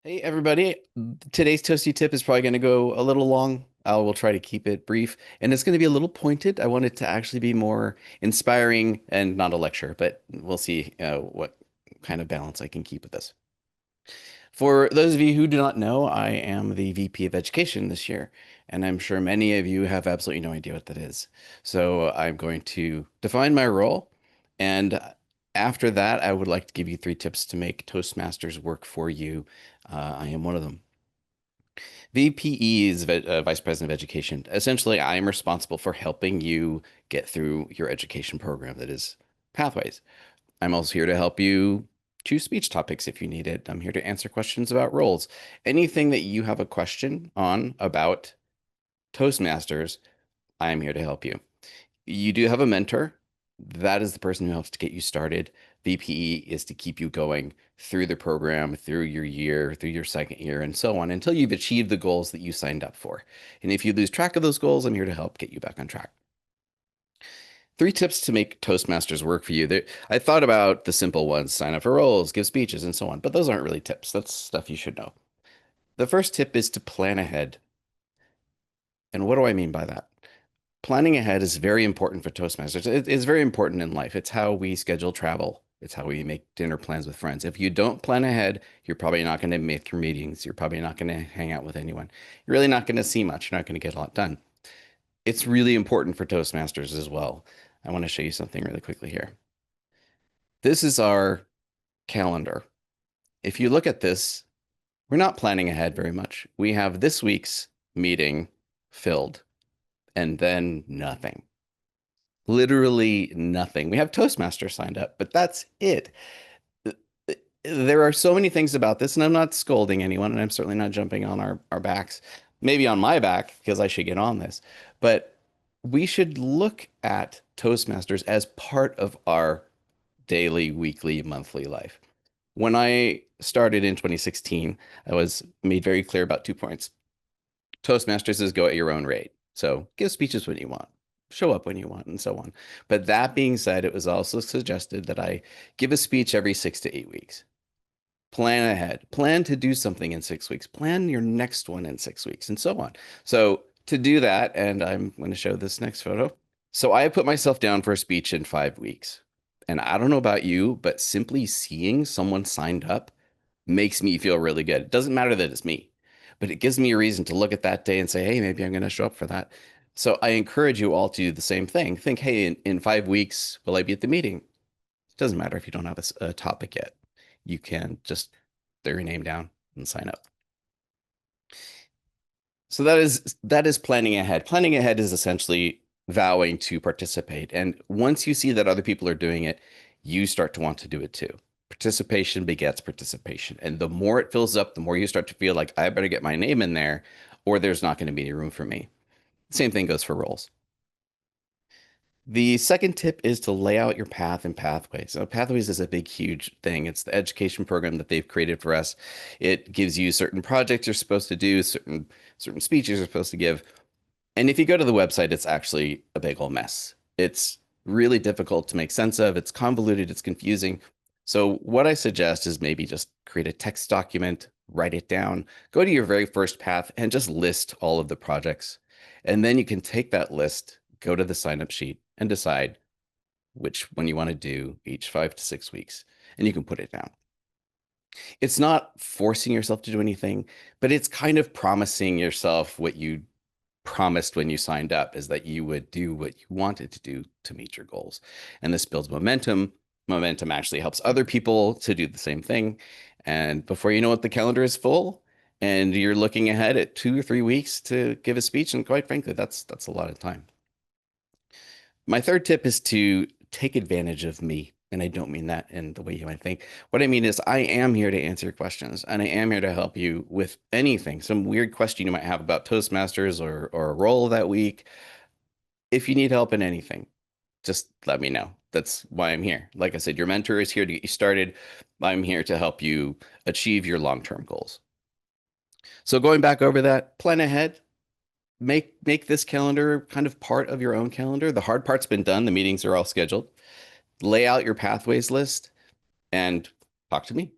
Hey everybody, today's Toastie tip is probably going to go a little long. I will try to keep it brief and it's going to be a little pointed. I want it to actually be more inspiring and not a lecture, but we'll see what kind of balance I can keep with this. For those of you who do not know, I am the VP of Education this year, and I'm sure many of you have absolutely no idea what that is. So I'm going to define my role, and after that, I would like to give you three tips to make Toastmasters work for you. I am one of them. VPE is Vice President of Education. Essentially, I am responsible for helping you get through your education program that is Pathways. I'm also here to help you choose speech topics if you need it. I'm here to answer questions about roles. Anything that you have a question on about Toastmasters, I am here to help you. You do have a mentor. That is the person who helps to get you started. VPE is to keep you going through the program, through your year, through your second year, and so on until you've achieved the goals that you signed up for. And if you lose track of those goals, I'm here to help get you back on track. Three tips to make Toastmasters work for you. I thought about the simple ones, sign up for roles, give speeches, and so on, but those aren't really tips. That's stuff you should know. The first tip is to plan ahead. And what do I mean by that? Planning ahead is very important for Toastmasters. It's very important in life. It's how we schedule travel. It's how we make dinner plans with friends. If you don't plan ahead, you're probably not going to make your meetings. You're probably not going to hang out with anyone. You're really not going to see much. You're not going to get a lot done. It's really important for Toastmasters as well. I want to show you something really quickly here. This is our calendar. If you look at this, we're not planning ahead very much. We have this week's meeting filled and then nothing. Literally nothing. We have Toastmasters signed up, but that's it. There are so many things about this, and I'm not scolding anyone, and I'm certainly not jumping on our backs. Maybe on my back, because I should get on this. But we should look at Toastmasters as part of our daily, weekly, monthly life. When I started in 2016, I was made very clear about 2 points. Toastmasters is go at your own rate. So give speeches when you want, show up when you want, and so on. But that being said, it was also suggested that I give a speech every 6 to 8 weeks. Plan ahead, plan to do something in 6 weeks, plan your next one in 6 weeks, and so on. So to do that, and I'm going to show this next photo. So I put myself down for a speech in 5 weeks. And I don't know about you, but simply seeing someone signed up makes me feel really good. It doesn't matter that it's me, but it gives me a reason to look at that day and say, hey, maybe I'm going to show up for that. So I encourage you all to do the same thing. Think, hey, in 5 weeks, will I be at the meeting? It doesn't matter if you don't have a topic yet. You can just throw your name down and sign up. So that is planning ahead. Planning ahead is essentially vowing to participate. And once you see that other people are doing it, you start to want to do it too. Participation begets participation. And the more it fills up, the more you start to feel like I better get my name in there or there's not going to be any room for me. Same thing goes for roles. The second tip is to lay out your path and pathways. So pathways is a big, huge thing. It's the education program that they've created for us. It gives you certain projects you're supposed to do, certain speeches you're supposed to give. And if you go to the website, it's actually a big old mess. It's really difficult to make sense of. It's convoluted, it's confusing. So what I suggest is maybe just create a text document, write it down, go to your very first path and just list all of the projects. And then you can take that list, go to the sign up sheet and decide which one you want to do each 5 to 6 weeks. And you can put it down. It's not forcing yourself to do anything, but it's kind of promising yourself what you promised when you signed up is that you would do what you wanted to do to meet your goals. And this builds momentum. Momentum actually helps other people to do the same thing. And before you know it, the calendar is full and you're looking ahead at 2 or 3 weeks to give a speech. And quite frankly, that's a lot of time. My third tip is to take advantage of me. And I don't mean that in the way you might think. What I mean is I am here to answer your questions and I am here to help you with anything, some weird question you might have about Toastmasters or a role that week. If you need help in anything, just let me know. That's why I'm here. Like I said, your mentor is here to get you started. I'm here to help you achieve your long-term goals. So going back over that, plan ahead, make this calendar kind of part of your own calendar. The hard part's been done. The meetings are all scheduled. Lay out your pathways list and talk to me.